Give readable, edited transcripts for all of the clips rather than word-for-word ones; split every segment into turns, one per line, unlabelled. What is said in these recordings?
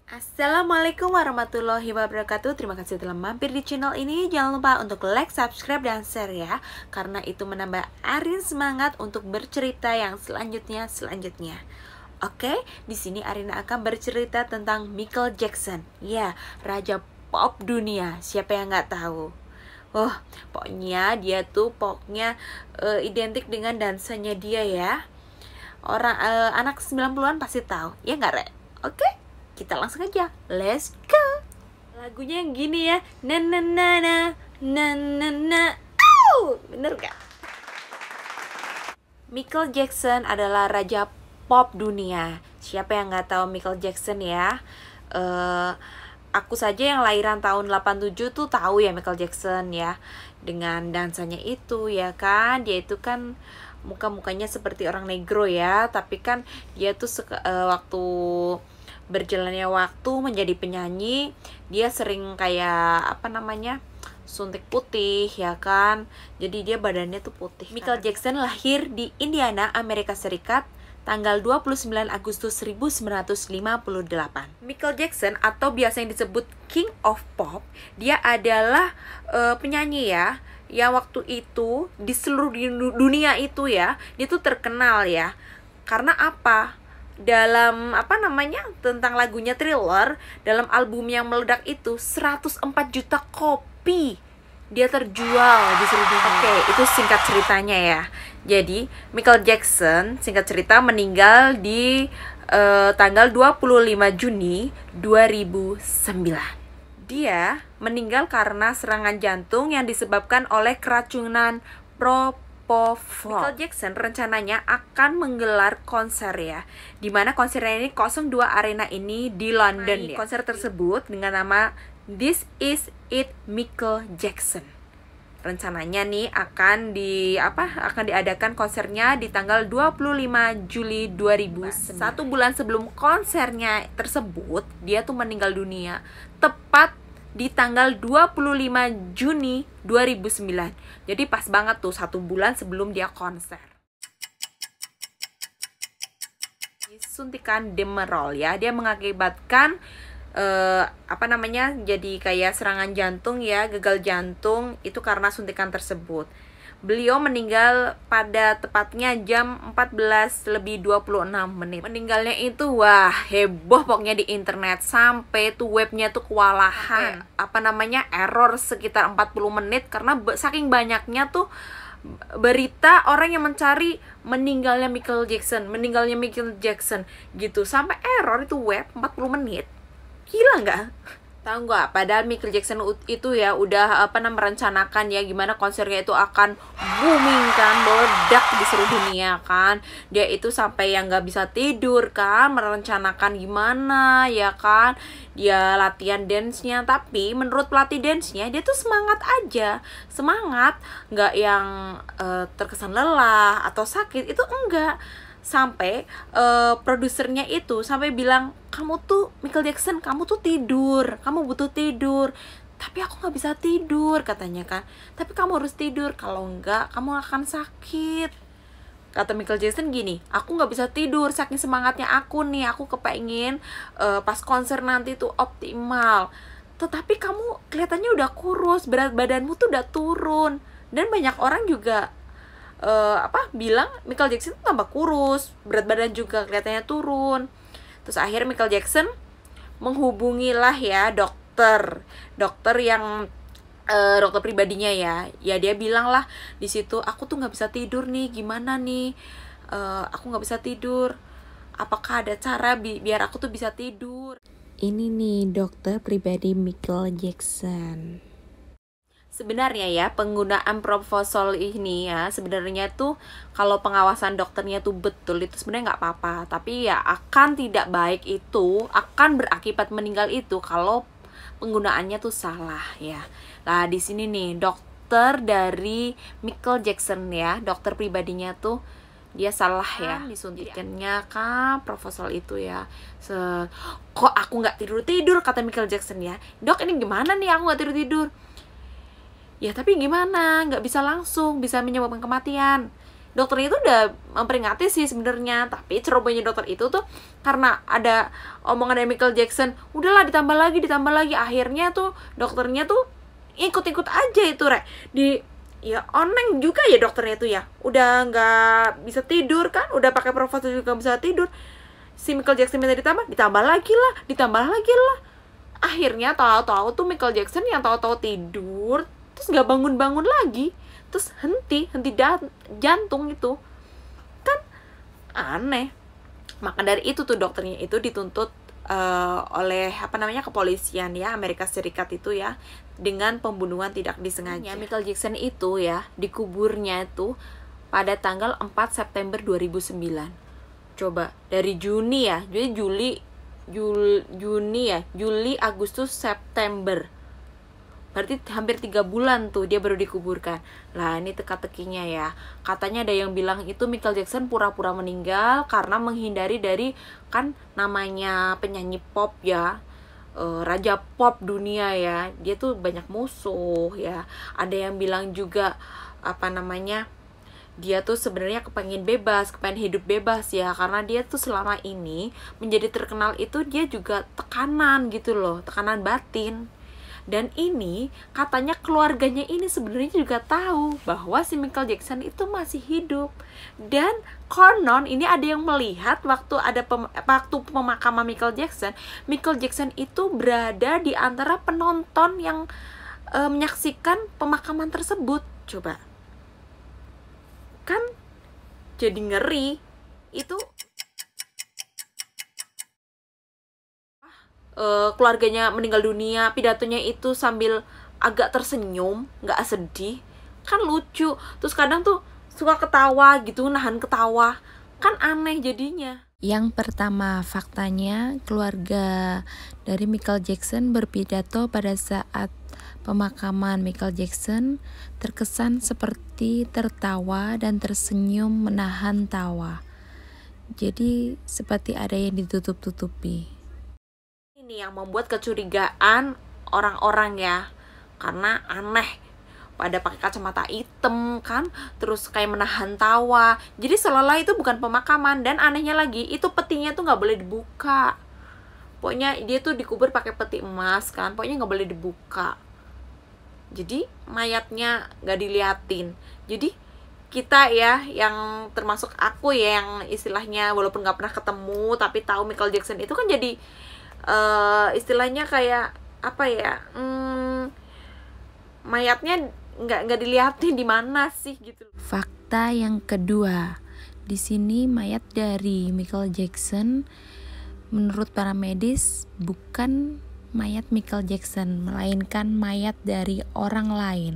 Assalamualaikum warahmatullahi wabarakatuh. Terima kasih telah mampir di channel ini. Jangan lupa untuk like, subscribe, dan share ya, karena itu menambah Arin semangat untuk bercerita yang selanjutnya. Oke, di sini Arina akan bercerita tentang Michael Jackson. Ya, raja pop dunia. Siapa yang nggak tahu? Oh, pokoknya dia tuh identik dengan dansanya dia ya. Orang anak 90-an pasti tahu. Ya nggak, Re? Oke? Kita langsung aja, let's go. Lagunya yang gini ya, na na na na na na na. Bener gak? Michael Jackson adalah raja pop dunia. Siapa yang nggak tahu Michael Jackson ya? Aku saja yang lahiran tahun 87 tuh tahu ya Michael Jackson ya, dengan dansanya itu ya kan. Dia itu kan muka-mukanya seperti orang negro ya, tapi kan dia tuh waktu berjalannya waktu menjadi penyanyi, dia sering kayak suntik putih ya kan. Jadi dia badannya tuh putih. Michael Jackson lahir di Indiana, Amerika Serikat tanggal 29 Agustus 1958. Michael Jackson atau biasa yang disebut King of Pop, dia adalah penyanyi ya, yang waktu itu di seluruh dunia itu ya, dia tuh terkenal ya. Karena apa? Dalam tentang lagunya Thriller, dalam album yang meledak itu 104 juta kopi dia terjual di seluruh dunia. Oke, itu singkat ceritanya ya. Jadi Michael Jackson singkat cerita meninggal di tanggal 25 Juni 2009. Dia meninggal karena serangan jantung yang disebabkan oleh keracunan propofol. Michael Jackson rencananya akan menggelar konser ya, dimana konsernya ini 02 Arena ini di London ya. Konser tersebut dengan nama This Is It Michael Jackson. Rencananya nih akan diadakan konsernya di tanggal 25 Juli 2009. Satu bulan sebelum konsernya tersebut, dia tuh meninggal dunia tepat di tanggal 25 Juni 2009. Jadi pas banget tuh, satu bulan sebelum dia konser. Suntikan Demerol ya, dia mengakibatkan jadi kayak serangan jantung ya, gagal jantung, itu karena suntikan tersebut. Beliau meninggal pada tepatnya jam 14:26. Meninggalnya itu wah heboh pokoknya di internet, sampai tuh webnya tuh kewalahan. Error sekitar 40 menit karena saking banyaknya tuh berita orang yang mencari meninggalnya Michael Jackson gitu, sampai error itu web 40 menit. Gila nggak? Tahu nggak? Padahal Michael Jackson itu ya udah merencanakan ya gimana konsernya itu akan booming kan, meledak di seluruh dunia kan. Dia itu sampai yang nggak bisa tidur kan, merencanakan gimana ya kan. Dia latihan dance-nya, tapi menurut pelatih dance-nya dia tuh semangat aja, semangat, nggak yang terkesan lelah atau sakit, itu enggak. Sampai produsernya itu sampai bilang, kamu tuh Michael Jackson, kamu tuh tidur, kamu butuh tidur. Tapi aku nggak bisa tidur katanya kan. Tapi kamu harus tidur, kalau enggak kamu akan sakit. Kata Michael Jackson gini, aku nggak bisa tidur saking semangatnya aku nih, aku kepengen pas konser nanti tuh optimal. Tetapi kamu kelihatannya udah kurus, berat badanmu tuh udah turun. Dan banyak orang juga bilang Michael Jackson tuh tambah kurus, berat badan juga kelihatannya turun. Terus akhirnya Michael Jackson menghubungilah ya dokter yang dokter pribadinya ya. Ya dia bilang lah di situ, aku tuh nggak bisa tidur nih, gimana nih? Aku nggak bisa tidur. Apakah ada cara biar aku tuh bisa tidur? Ini nih dokter pribadi Michael Jackson. Sebenarnya ya, penggunaan propofol ini ya, sebenarnya tuh kalau pengawasan dokternya tuh betul, itu sebenarnya nggak apa-apa. Tapi ya akan tidak baik, itu akan berakibat meninggal itu kalau penggunaannya tuh salah ya. Nah di sini nih dokter dari Michael Jackson ya, dokter pribadinya tuh dia salah ya, disuntikannya kan propofol itu ya. Kok aku nggak tidur kata Michael Jackson ya, dok ini gimana nih aku nggak tidur. Ya tapi gimana, nggak bisa langsung, bisa menyebabkan kematian. dokternya itu udah memperingati sih sebenarnya, tapi cerobohnya dokter itu tuh karena ada omongan dari Michael Jackson, udahlah ditambah lagi, akhirnya tuh dokternya tuh ikut-ikut aja itu ya oneng juga ya dokternya itu ya, udah nggak bisa tidur kan, udah pakai profesor juga nggak bisa tidur, si Michael Jackson minta ditambah lagi lah, akhirnya tahu-tahu tuh Michael Jackson yang tahu-tahu tidur terus nggak bangun lagi, terus henti jantung, itu kan aneh. Maka dari itu tuh dokternya itu dituntut oleh kepolisian ya Amerika Serikat itu ya, dengan pembunuhan tidak disengaja. Michael Jackson itu ya dikuburnya itu pada tanggal 4 September 2009. Coba dari Juni ya, jadi Juli, Agustus, September, berarti hampir 3 bulan tuh dia baru dikuburkan. Lah ini teka-tekinya ya, katanya ada yang bilang itu Michael Jackson pura-pura meninggal karena menghindari dari, kan namanya penyanyi pop ya, raja pop dunia ya, dia tuh banyak musuh ya. Ada yang bilang juga dia tuh sebenarnya kepengen hidup bebas ya, karena dia tuh selama ini menjadi terkenal itu dia juga tekanan gitu loh, tekanan batin. Dan ini katanya keluarganya ini sebenarnya juga tahu bahwa si Michael Jackson itu masih hidup. Dan konon ini ada yang melihat waktu pemakaman Michael Jackson itu berada di antara penonton yang menyaksikan pemakaman tersebut. Coba, kan jadi ngeri itu. Keluarganya meninggal dunia, pidatonya itu sambil agak tersenyum, nggak sedih, kan lucu. Terus kadang tuh suka ketawa gitu, nahan ketawa, kan aneh jadinya.
Yang pertama, faktanya keluarga dari Michael Jackson berpidato pada saat pemakaman Michael Jackson terkesan seperti tertawa dan tersenyum menahan tawa. Jadi seperti ada yang ditutup-tutupi.
Ini yang membuat kecurigaan orang-orang ya, karena aneh, pada pakai kacamata hitam kan, terus kayak menahan tawa, jadi seolah-olah itu bukan pemakaman. Dan anehnya lagi, itu petinya tuh nggak boleh dibuka, pokoknya dia tuh dikubur pakai peti emas kan, pokoknya nggak boleh dibuka, jadi mayatnya nggak diliatin. Jadi kita ya, yang termasuk aku ya, yang istilahnya walaupun nggak pernah ketemu tapi tahu Michael Jackson itu kan jadi istilahnya kayak mayatnya nggak dilihatin di mana sih gitu.
Fakta yang kedua, di sini mayat dari Michael Jackson menurut para medis bukan mayat Michael Jackson, melainkan mayat dari orang lain.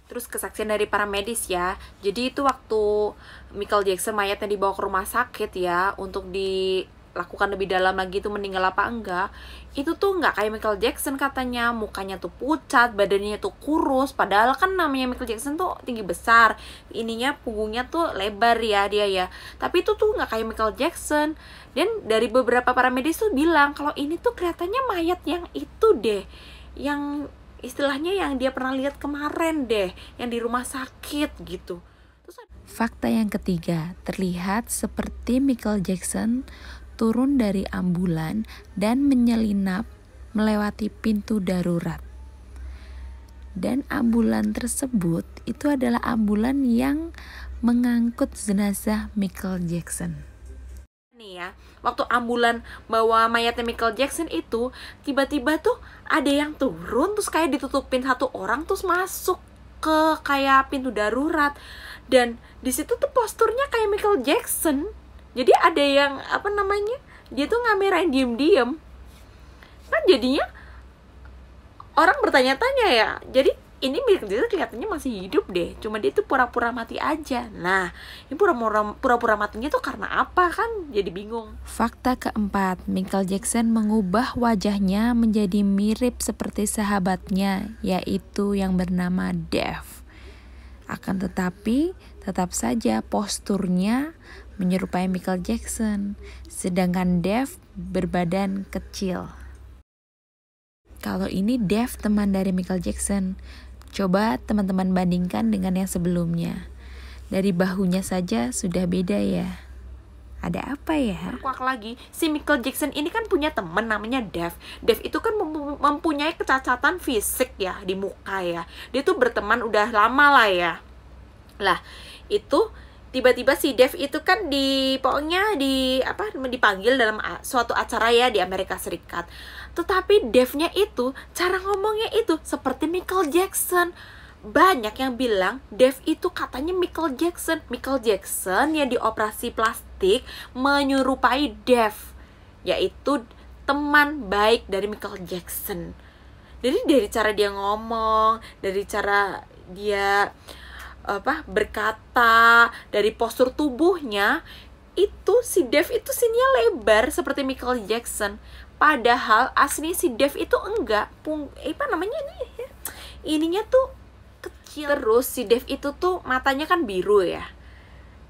Terus kesaksian dari para medis ya, jadi itu waktu Michael Jackson mayatnya dibawa ke rumah sakit ya, untuk dilakukan lebih dalam lagi itu meninggal apa enggak, itu tuh nggak kayak Michael Jackson katanya, mukanya tuh pucat, badannya tuh kurus, padahal kan namanya Michael Jackson tuh tinggi besar, ininya punggungnya tuh lebar ya dia ya, tapi itu tuh nggak kayak Michael Jackson. Dan dari beberapa para medis tuh bilang kalau ini tuh kelihatannya mayat yang itu deh, yang istilahnya yang dia pernah lihat kemarin deh, yang di rumah sakit gitu.
Fakta yang ketiga, terlihat seperti Michael Jackson turun dari ambulan dan menyelinap melewati pintu darurat. Dan ambulan tersebut itu adalah ambulan yang mengangkut jenazah Michael Jackson.
Nih ya, waktu ambulan bawa mayatnya Michael Jackson itu, tiba-tiba tuh ada yang turun, terus kayak ditutupin satu orang, terus masuk ke kayak pintu darurat. Dan di situ tuh posturnya kayak Michael Jackson. Jadi ada yang dia tuh ngamerain diem-diem. Kan jadinya orang bertanya-tanya ya, jadi ini Michael Jackson kelihatannya masih hidup deh, cuma dia tuh pura-pura mati aja. Nah, ini pura-pura matinya tuh karena apa, kan jadi bingung.
Fakta keempat, Michael Jackson mengubah wajahnya menjadi mirip seperti sahabatnya, yaitu yang bernama Dave. Akan tetapi, tetap saja posturnya menyerupai Michael Jackson, sedangkan Dave berbadan kecil. Kalau ini Dave teman dari Michael Jackson, coba teman-teman bandingkan dengan yang sebelumnya. Dari bahunya saja sudah beda ya. Ada apa ya?
Kuak lagi, si Michael Jackson ini kan punya temen namanya Dave. Dave itu kan mempunyai kecacatan fisik ya, di muka ya. Dia tuh berteman udah lama lah ya. Lah, itu tiba-tiba si Dave itu kan pokoknya dipanggil dalam suatu acara ya di Amerika Serikat. Tetapi Dave-nya itu, cara ngomongnya itu seperti Michael Jackson. Banyak yang bilang Dave itu katanya Michael Jackson. Michael Jackson yang dioperasi plastik menyerupai Dave, yaitu teman baik dari Michael Jackson. Jadi dari cara dia ngomong, dari cara dia berkata, dari postur tubuhnya, itu si Dave itu sininya lebar seperti Michael Jackson. Padahal asli si Dave itu enggak ininya tuh kecil. Terus si Dave itu tuh matanya kan biru ya.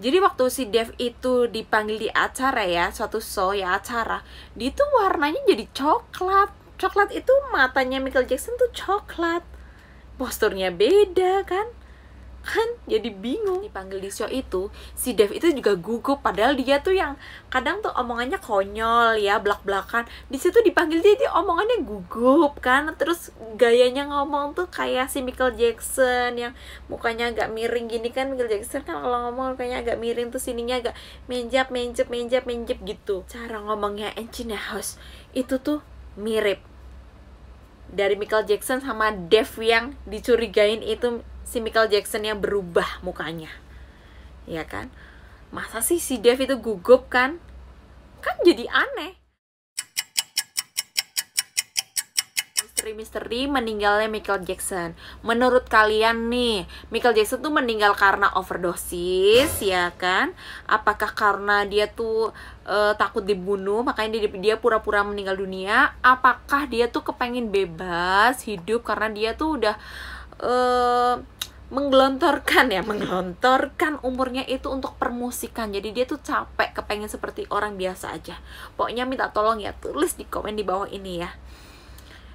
Jadi waktu si Dave itu dipanggil di acara ya, suatu show ya acara, dia tuh warnanya jadi coklat. Coklat itu matanya Michael Jackson tuh coklat. Posturnya beda kan jadi bingung. Dipanggil di show itu, si Dave itu juga gugup, padahal dia tuh yang kadang tuh omongannya konyol ya, blak-blakan. Di situ dipanggil dia omongannya gugup kan, terus gayanya ngomong tuh kayak si Michael Jackson yang mukanya agak miring gini kan. Michael Jackson kan kalau ngomong kayaknya agak miring tuh sininya agak menjap gitu. Cara ngomongnya Encina House itu tuh mirip dari Michael Jackson sama Dave yang dicurigain itu si Michael Jackson yang berubah mukanya. Ya kan? Masa sih si Dave itu gugup kan? Kan jadi aneh. Misteri meninggalnya Michael Jackson. Menurut kalian nih, Michael Jackson tuh meninggal karena overdosis ya kan? Apakah karena dia tuh takut dibunuh makanya dia pura-pura meninggal dunia? Apakah dia tuh kepengen bebas hidup karena dia tuh udah menggelontorkan umurnya itu untuk permusikan. Jadi dia tuh capek, kepengen seperti orang biasa aja. Pokoknya minta tolong ya, tulis di komen di bawah ini ya.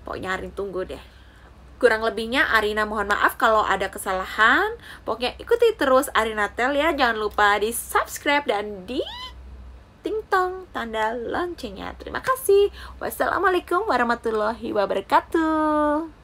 Pokoknya Arin tunggu deh. Kurang lebihnya Arina mohon maaf kalau ada kesalahan. Pokoknya ikuti terus Arina Tel ya. Jangan lupa di subscribe dan di ting-tong tanda loncengnya. Terima kasih. Wassalamualaikum warahmatullahi wabarakatuh.